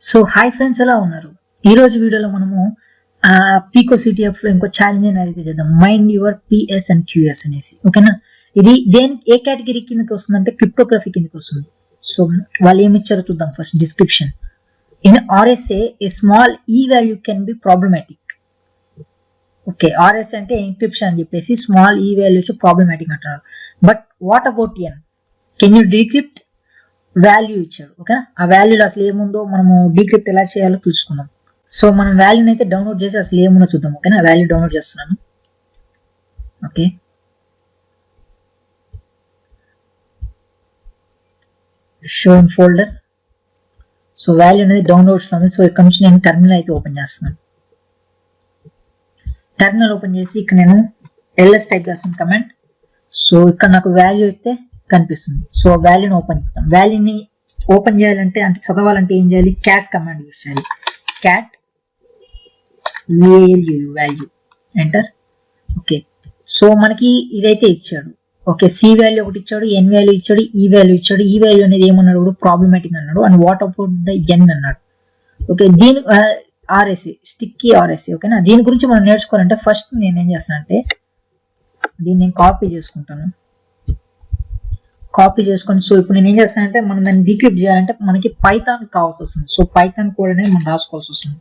So hi friends, ఎలా ఉన్నారు? ఈ రోజు వీడియోలో మనము పీకో సిటిఎఫ్ లో ఇంకో ఛాలెంజ్ అనేది చేద్దాం. Mind your PS and QS అనేసి. ఓకేనా? ఇది ఏ కేటగిరీ కిందకి వస్తుందంటే క్రిప్టోగ్రఫీ కిందకి వస్తుంది. సో వాళ్ళు ఏమి ఇచ్చారో చూద్దాం. First description. In RSA a small e value can be problematic. Okay, RS అంటే ఎన్క్రిప్షన్ అని చెప్పేసి స్మాల్ ఈ వాల్యూ ప్రాబ్లమాటిక్ అంటున్నారు. But what about n? Can you decrypt? Value ఇచ్చాడు. ఓకే, ఆ వాల్యూలో అసలు ఏముందో మనము డీక్రిప్ట్ ఎలా చేయాలో చూసుకుందాం. సో మనం వాల్యూని అయితే డౌన్లోడ్ చేసి అసలు ఏముందో చూద్దాం. ఓకేనా? వాల్యూ డౌన్లోడ్ చేస్తున్నాను. Okay, show in folder. So value అనేది డౌన్లోడ్స్ లో ఉంది. సో ఇక్కడ నుంచి నేను టెర్మినల్ అయితే ఓపెన్ చేస్తున్నాను. టెర్మినల్ ఓపెన్ చేసి ఇక్కడ నేను ఎల్ఎస్ టైప్ చేస్తాను కమాండ్. సో ఇక్కడ నాకు వాల్యూ అయితే కనిపిస్తుంది. సో వాల్యూని ఓపెన్ చేద్దాం. వాల్యూని ఓపెన్ చేయాలంటే అంటే చదవాలంటే ఏం చేయాలి? క్యాట్ కమాండ్ యూజ్ చేయాలి. Cat value enter. Okay, so మనకి ఇదైతే ఇచ్చాడు. ఓకే, సి వాల్యూ ఒకటి ఇచ్చాడు, ఎన్ వాల్యూ ఇచ్చాడు, ఈ వాల్యూ ఇచ్చాడు. ఈ వాల్యూ అనేది ఏమన్నాడు? కూడా ప్రాబ్లమాటిక్ అన్నాడు. అండ్ వాట్ అబౌట్ ద ఎన్ అన్నాడు. ఓకే, దీని ఆర్ఎస్సి స్టిక్కీ ఆర్ఎస్సి. ఓకేనా? దీని గురించి మనం నేర్చుకోవాలంటే ఫస్ట్ నేను ఏం చేస్తానంటే దీన్ని నేను కాపీ చేసుకుంటాను. కాపీ చేసుకొని సో ఇప్పుడు నేను ఏం చేస్తానంటే మనం దాన్ని డీక్రిప్ట్ చేయాలంటే మనకి పైథాన్ కావాల్సి వస్తుంది. సో పైథాన్ కోడ్ అనేది మనం రాసుకోవాల్సి వస్తుంది.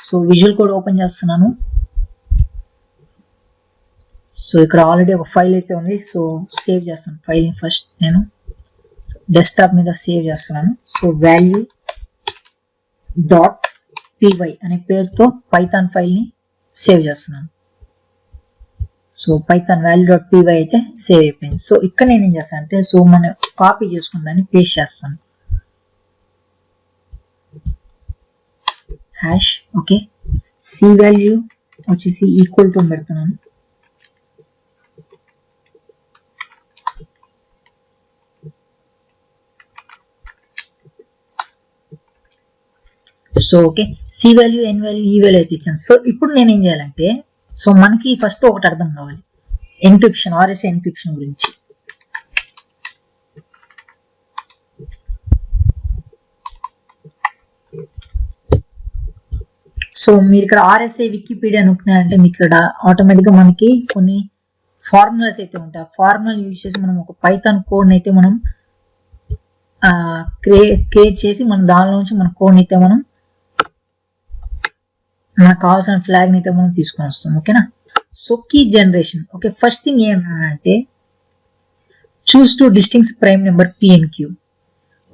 సో విజువల్ కోడ్ ఓపెన్ చేస్తున్నాను. సో ఇక్కడ ఆల్రెడీ ఒక ఫైల్ అయితే ఉంది. సో సేవ్ చేస్తాను ఫైల్ని. ఫస్ట్ నేను డెస్క్టాప్ మీద సేవ్ చేస్తున్నాను. సో వాల్యూ డాట్ పీవై అనే పేరుతో పైథాన్ ఫైల్ని సేవ్ చేస్తున్నాను. So Python value dot py అయితే సేవ్ అయిపోయింది. సో ఇక్కడ నేను ఏం చేస్తాను అంటే సో మనం కాపీ చేసుకున్న దాన్ని పేస్ట్ చేస్తాను. హ్యాష్. ఓకే, సి వాల్యూ వచ్చేసి ఈక్వల్ టు పెడుతున్నాను. సో ఓకే, సి వాల్యూ, ఎన్ వాల్యూ, ఈ వాల్యూ అయితే ఇచ్చాను. సో ఇప్పుడు నేను ఏం చేయాలంటే సో మనకి ఫస్ట్ ఒకటి అర్థం కావాలి, ఎన్క్రిప్షన్, ఆర్ఎస్ఏ ఎన్క్రిప్షన్ గురించి. సో మీరు ఇక్కడ ఆర్ఎస్ఏ వికీపీడియా నొక్కినారంటే మీకు ఇక్కడ ఆటోమేటిక్గా మనకి కొన్ని ఫార్ములాస్ అయితే ఉంటాయి. ఆ ఫార్ములా యూజ్ చేసి మనం ఒక పైథాన్ కోడ్ అయితే మనం క్రియేట్ చేసి మన దానిలో నుంచి మన కోడ్ అయితే మనం మనకు కావాల్సిన ఫ్లాగ్ ని అయితే మనం తీసుకొని వస్తాం. ఓకేనా? So key generation. Okay, first thing ఏమంటే choose to distinct prime number p and q.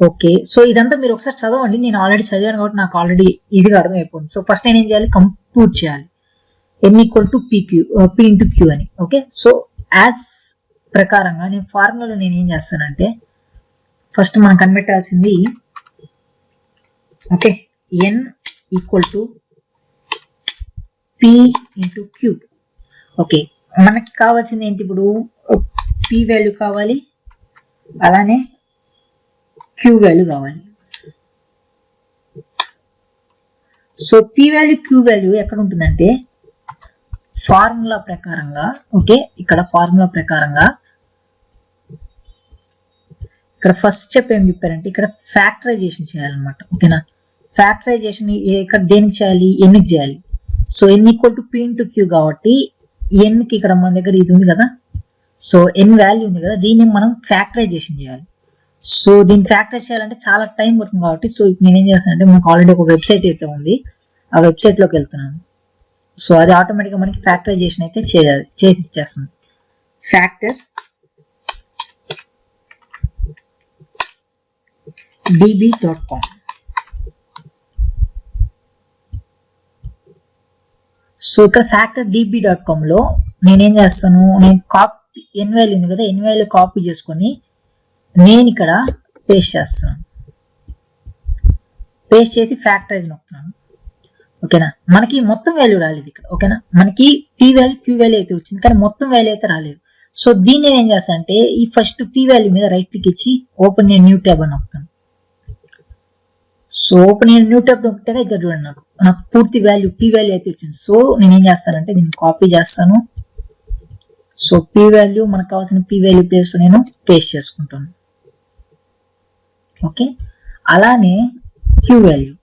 Okay, so ఇదంతా మీరు ఒకసారి చదవండి. నేను ఆల్రెడీ చదివాను కాబట్టి నాకు ఆల్రెడీ ఈజీగా అర్థమైపోయింది. సో ఫస్ట్ నేను ఏం చేయాలి? కంప్యూట్ చేయాలి. N equal to p into q అని. ఓకే, సో యాజ్ ప్రకారంగా నేను ఫార్ములాలో నేను ఏం చేస్తానంటే ఫస్ట్ మనం కనిపెట్టాల్సింది okay n equal to p into q. Okay, మనకి కావాల్సింది ఏంటి? ఇప్పుడు పి వాల్యూ కావాలి, అలానే క్యూ వాల్యూ కావాలి. So p value, q value ఎక్కడ ఉంటుందంటే ఫార్ములా ప్రకారంగా. ఓకే, ఇక్కడ ఫార్ములా ప్రకారంగా ఇక్కడ ఫస్ట్ స్టెప్ ఏం చెప్పారంటే ఇక్కడ ఫ్యాక్టరైజేషన్ చేయాలన్నమాట. ఓకేనా? ఫ్యాక్టరైజేషన్ ఇక్కడ దేనికి చేయాలి? ఎన్కి చేయాలి. So n equal to p into q కాబట్టి ఎన్కి ఇక్కడ మన దగ్గర ఇది ఉంది కదా. సో ఎన్ వాల్యూ ఉంది కదా, దీన్ని మనం ఫ్యాక్టరైజేషన్ చేయాలి. సో దీన్ని ఫ్యాక్టరైజ్ చేయాలంటే చాలా టైం పడుతుంది కాబట్టి సో ఇప్పుడు నేనేం చేస్తానంటే మనకు ఆల్రెడీ ఒక వెబ్సైట్ అయితే ఉంది, ఆ వెబ్సైట్ లోకి వెళ్తున్నాను. సో అది ఆటోమేటిక్గా మనకి ఫ్యాక్టరైజేషన్ అయితే చేసి ఇచ్చేస్తుంది. Factor db.com. సో ఇక్కడ ఫ్యాక్టర్ db.com లో నేనేం చేస్తాను, నేను కాపీ ఎన్ వాల్యూ ఉంది కదా, ఎన్ వాల్యూ కాపీ చేసుకొని నేను ఇక్కడ పేస్ట్ చేస్తాను. పేస్ట్ చేసి ఫ్యాక్టరైజ్ నొక్కుతున్నాను. ఓకేనా? మనకి మొత్తం వాల్యూ రాలేదు ఇక్కడ. ఓకేనా? మనకి పి వాల్యూ, క్యూ వాల్యూ అయితే వచ్చింది కానీ మొత్తం వాల్యూ అయితే రాలేదు. సో దీన్ని నేను ఏం చేస్తాను అంటే ఈ ఫస్ట్ పి వాల్యూ మీద రైట్ క్లిక్ ఇచ్చి ఓపెన్ నేను న్యూ ట్యాబ్ అని నొక్కుతాను. సో ఓపెన్ న్యూ ట్యాబ్ నొక్కితే ఇక్కడ చూడండి నాకు పూర్తి వాల్యూ పి వాల్యూ అయితే వచ్చింది. సో నేను ఏం చేస్తానంటే దీన్ని కాపీ చేస్తాను. సో పి వాల్యూ మనకు కావాల్సిన పి వాల్యూ ప్లేస్ లో నేను పేస్ట్ చేసుకుంటాను. ఓకే, అలానే క్యూ వాల్యూ.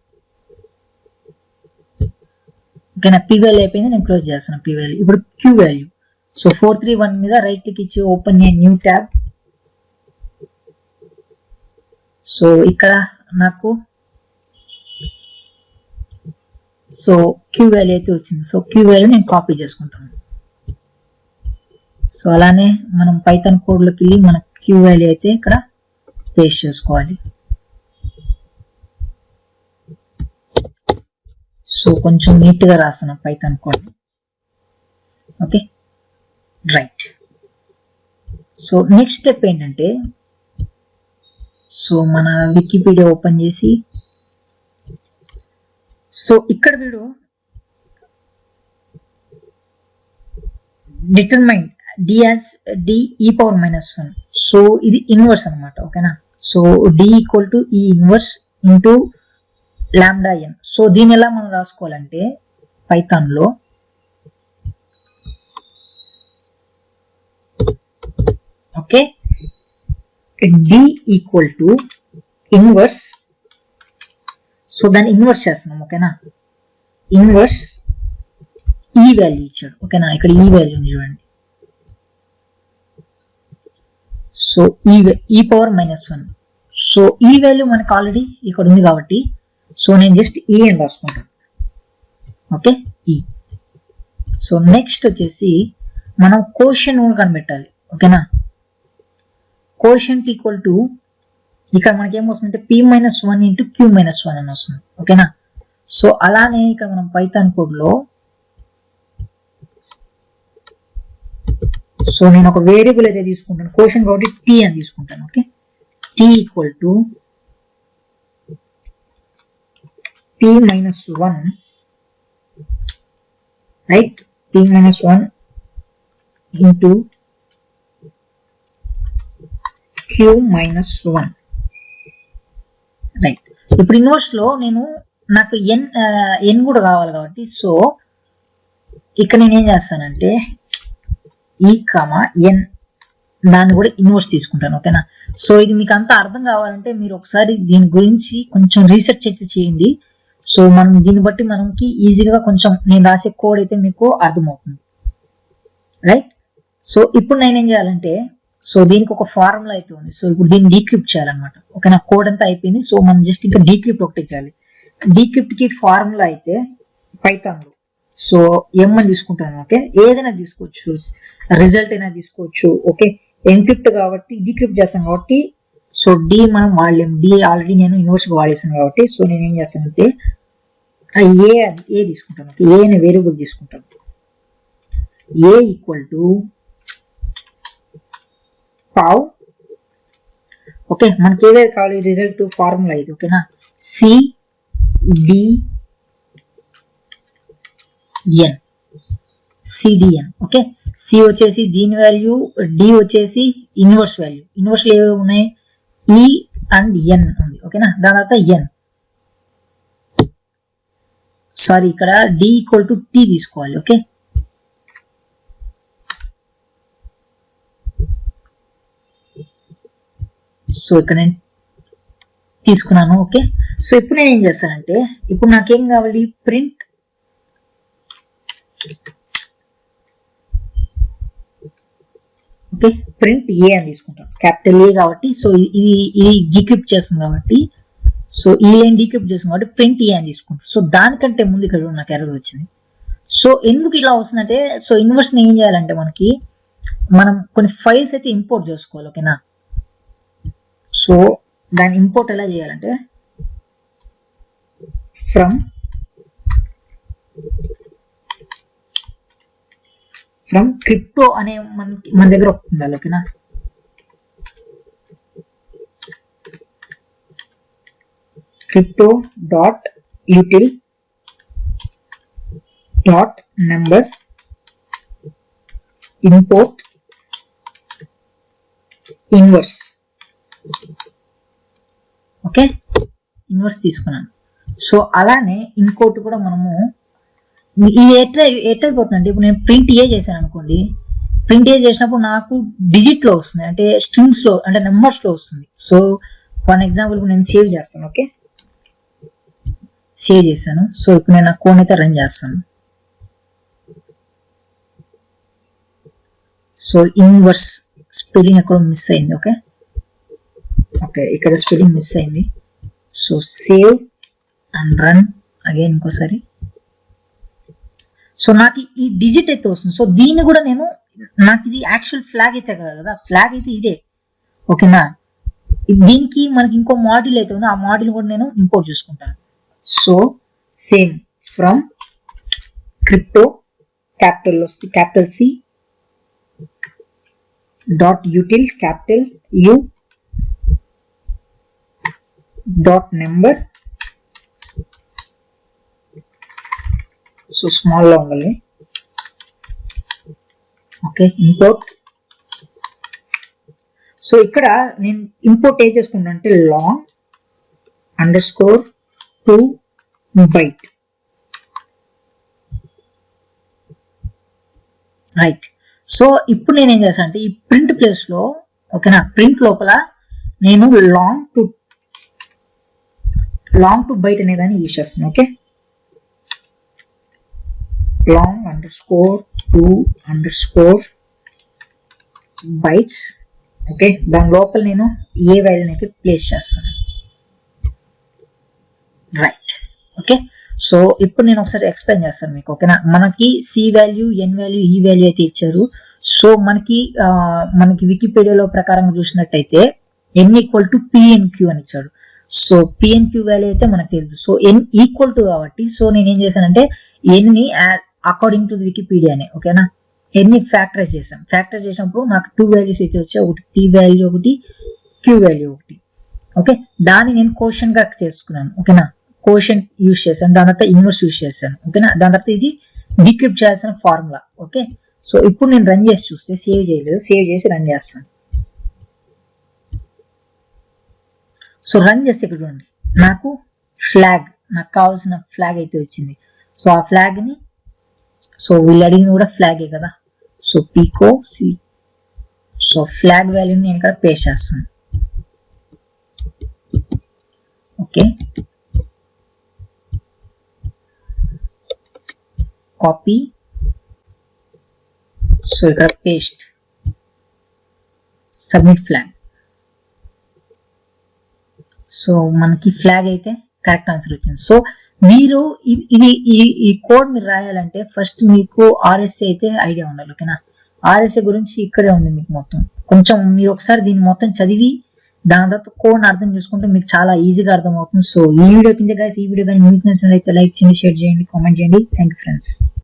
ఓకేనా. పీ వాల్యూ అయిపోయింది, నేను క్లోజ్ చేస్తాను పీ వాల్యూ. ఇప్పుడు క్యూ వాల్యూ. సో 431 మీద రైట్ క్లిక్ ఇచ్చి open a new tab. So ఇక్కడ నాకు సో క్యూ వాల్యూ అయితే వచ్చింది. సో క్యూ వాల్యూ నేను కాపీ చేసుకుంటాను. సో అలానే మనం పైథాన్ కోడ్లోకి వెళ్ళి మన క్యూ వాల్యూ అయితే ఇక్కడ పేస్ట్ చేసుకోవాలి. సో కొంచెం నీట్గా రాస్తాను python code. Okay right. So next step ఏంటంటే సో మన వికీపీడియా ఓపెన్ చేసి సో ఇక్కడ వీడు determine d as d e power -1. So ఇది ఇన్వర్స్ అనమాట. ఓకేనా. So d equal to e inverse into lambda n. So దీని ఎలా మనం రాసుకోవాలంటే పైథాన్ లో okay d equal to inverse. So దాన్ని ఇన్వర్స్ చేస్తున్నాం. ఓకేనా. ఇన్వర్స్ ఈ వాల్యూ ఇచ్చాడు. ఓకేనా. ఇక్కడ ఈ వాల్యూ ఉంది చూడండి. సో ఈ పవర్ -1. సో ఈ వాల్యూ మనకు ఆల్రెడీ ఇక్కడ ఉంది కాబట్టి సో నేను జస్ట్ ఈ అని రాసుకుంటాను. ఓకే ఈ. సో నెక్స్ట్ వచ్చేసి మనం కోషెంట్ కూడా కనిపెట్టాలి. ఓకేనా. కోషెంట్ ఈక్వల్ టు ఇక్కడ మనకి ఏమొస్తుందంటే p-1 ఇంటూ q-1 అని వస్తుంది. ఓకేనా. సో అలానే ఇక్కడ మనం పైథాన్ కోడ్ లో సో నేను ఒక వేరియబుల్ అయితే తీసుకుంటాను కోషెంట్ కాబట్టి టీ అని తీసుకుంటాను. Okay t equal to p-1 right p-1 into q-1 right. ఇప్పుడు ఇన్వర్స్ లో నేను నాకు ఎన్ కూడా కావాలి కాబట్టి సో ఇక్కడ నేను ఏం చేస్తానంటే ఈ కామా ఎన్ దాన్ని కూడా ఇన్వర్స్ తీసుకుంటాను. ఓకేనా. సో ఇది మీకు అంతా అర్థం కావాలంటే మీరు ఒకసారి దీని గురించి కొంచెం రీసెర్చ్ అయితే చేయండి. సో మనం దీన్ని బట్టి మనకి ఈజీగా కొంచెం నేను రాసే కోడ్ అయితే మీకు అర్థమవుతుంది. రైట్. సో ఇప్పుడు నేను ఏం చేయాలంటే సో దీనికి ఒక ఫార్ములా అయితే ఉంది. సో ఇప్పుడు దీన్ని డీక్రిప్ట్ చేయాలన్నమాట. ఓకేనా. కోడ్ అంతా అయిపోయింది. సో మనం జస్ట్ ఇంకా డీక్రిప్ట్ ఒకటే చేయాలి. డీక్రిప్ట్ కి ఫార్ములా అయితే పైథాన్ లో సో ఎం అని తీసుకుంటాను. ఓకే ఏదైనా తీసుకోవచ్చు, రిజల్ట్ అయినా తీసుకోవచ్చు. ఓకే ఎన్క్రిప్ట్ కాబట్టి డీక్రిప్ట్ చేస్తాను కాబట్టి సో డి మనం వాడలేము. డి ఆల్రెడీ నేను ఇన్వర్స్ వాడేసాను కాబట్టి సో నేను ఏం చేస్తానంటే ఏ తీసుకుంటాను. ఏ అనే వేరియబుల్ తీసుకుంటాను. ఏ ఈక్వల్ టు పావ్. ఓకే మనకి ఏదైతే కావాలి రిజల్ట్ ఫార్ములా ఇది. ఓకేనా. సిడిఎన్. ఓకే సి వచ్చేసి దీని వాల్యూ, డి వచ్చేసి ఇన్వర్స్ వాల్యూ. ఇన్వర్స్ లో ఏవి ఉన్నాయి ఈ అండ్ ఎన్ ఉంది. ఓకేనా. దాని తర్వాత ఎన్ సారీ ఇక్కడ డి ఈక్వల్ టు టీ తీసుకోవాలి. ఓకే సో ఇక్కడ నేను తీసుకున్నాను. ఓకే సో ఇప్పుడు నేను ఏం చేస్తానంటే ఇప్పుడు నాకేం కావాలి ప్రింట్ ఓకే ప్రింట్ ఏ అని తీసుకుంటాను. క్యాపిటల్ ఏ కాబట్టి సో ఇది డీక్రిప్ట్ చేస్తుంది కాబట్టి సో ఈ లైన్ డీక్రిప్ట్ చేస్తుంది కాబట్టి ప్రింట్ ఏ అని తీసుకుంటాను. సో దానికంటే ముందు ఇక్కడ నాకు ఎర్రర్ వచ్చింది. సో ఎందుకు ఇలా వస్తుందంటే సో ఇన్వర్స్ ఏం చేయాలంటే మనం కొన్ని ఫైల్స్ అయితే ఇంపోర్ట్ చేసుకోవాలి. ఓకేనా. సో దాన్ని ఇంపోర్ట్ ఎలా చేయాలంటే ఫ్రమ్ క్రిప్టో అనే మన దగ్గర ఉండాలి. ఓకేనా. Crypto dot util dot number import inverse. Okay inverse తీసుకున్నాను. సో అలానే ఇంకోటి కూడా మనము ఇది ఎట్లయిపోతుందంటే ఇప్పుడు నేను ప్రింట్ ఏ చేశాను అనుకోండి. ప్రింట్ ఏ చేసినప్పుడు నాకు డిజిట్ లో వస్తుంది అంటే స్ట్రింగ్స్ లో అంటే నెంబర్స్ లో వస్తుంది. సో ఫర్ ఎగ్జాంపుల్ నేను సేవ్ చేస్తాను. ఓకే సేవ్ చేశాను. సో ఇప్పుడు నేను నా కోడ్ అయితే రన్ చేస్తాను. సో ఇన్వర్స్ స్పెల్లింగ్ ఎక్కడ మిస్ అయింది. ఓకే ఓకే ఇక్కడ స్పెల్లింగ్ మిస్ అయింది. So save and run again ఇంకోసారి. సో నాకు ఈ డిజిట్ అయితే వస్తుంది. సో దీన్ని కూడా నేను నాకు ఇది యాక్చువల్ ఫ్లాగ్ అయితే కదా, ఫ్లాగ్ అయితే ఇదే. ఓకేనా, దీనికి మనకి ఇంకో మాడ్యూల్ అయితే ఉంది, ఆ మాడ్యూల్ కూడా నేను ఇంపోర్ట్ చేసుకుంటాను. So same from crypto capital C dot util capital U dot number. So small లో ఉండాలి. Okay import. సో ఇక్కడ నేను ఇంపోర్ట్ ఏం చేసుకుంటా అంటే లాంగ్ _2 byte రైట్. సో ఇప్పుడు నేను ఏం చేస్తాను అంటే ఈ ప్రింట్ ప్లేస్ లో ఓకేనా, ప్రింట్ లోపల నేను లాంగ్ టు బైట్ అనే దాన్ని యూజ్ చేస్తాను. Okay long _2 bytes. ఓకే దాని లోపల నేను ఏ వాల్యూని అయితే ప్లేస్ చేస్తాను. Right okay. సో ఇప్పుడు నేను ఒకసారి ఎక్స్ప్లెయిన్ చేస్తాను మీకు. ఓకేనా, మనకి సి వాల్యూ, ఎన్ వాల్యూ, ఈ వాల్యూ అయితే ఇచ్చారు. సో మనకి వికీపీడియాలో ప్రకారం చూసినట్టయితే ఎన్ ఈక్వల్ టు పిఎన్క్యూ అని ఇచ్చాడు. సో పిఎన్క్యూ వాల్యూ అయితే మనకు తెలుసు. సో ఎన్ ఈక్వల్ టు కాబట్టి సో నేను ఏం చేశానంటే ఎన్ని అకార్డింగ్ టు వికీపీడియానే ఓకేనా ఎన్ని ఫ్యాక్టరైజ్ చేసాం. ఫ్యాక్టరైజ్ చేసినప్పుడు నాకు 2 వాల్యూస్ అయితే వచ్చాయి, ఒకటి పి వాల్యూ ఒకటి, క్యూ వాల్యూ ఒకటి. ఓకే దాన్ని నేను కోషన్ గా చేసుకున్నాను. ఓకేనా కోషన్ యూజ్ చేశాను, దాని తర్వాత ఇన్వర్స్ యూజ్ చేశాను. ఓకేనా దాని తర్వాత ఇది డిక్రిప్ట్ చేయాల్సిన ఫార్ములా. ఓకే సో ఇప్పుడు నేను రన్ చేసి చూస్తే సేవ్ చేయలేదు, సేవ్ చేసి రన్ చేస్తాను. సో రన్ చేస్తే ఇక్కడ చూడండి నాకు నాకు కావాల్సిన ఫ్లాగ్ అయితే వచ్చింది. సో ఆ ఫ్లాగ్ ని సో వీళ్ళు అడిగింది కూడా ఫ్లాగే కదా. సో పీకో సి సో ఫ్లాగ్ వాల్యూని నేను ఇక్కడ పేస్ట్ చేస్తాను. Okay copy. సో ఇక్కడ పేస్ట్ సబ్మిట్ ఫ్లాగ్. సో మనకి ఫ్లాగ్ అయితే కరెక్ట్ ఆన్సర్ వచ్చింది. సో మీరు ఈ కోడ్ మీరు రాయాలంటే ఫస్ట్ మీకు ఆర్ఎస్ఏ అయితే ఐడియా ఉండాలి. ఓకేనా ఆర్ఎస్ఏ గురించి ఇక్కడే ఉంది మీకు మొత్తం. కొంచెం మీరు ఒకసారి దీన్ని మొత్తం చదివి దాని తర్వాత కోడ్ అర్థం చేసుకుంటే మీకు చాలా ఈజీగా అర్థం అవుతుంది. సో ఈ వీడియో కింద గైస్ ఈ వీడియో కానీ మీకు నచ్చినట్లయితే లైక్ చేయండి, షేర్ చేయండి, కామెంట్ చేయండి. Thank you friends.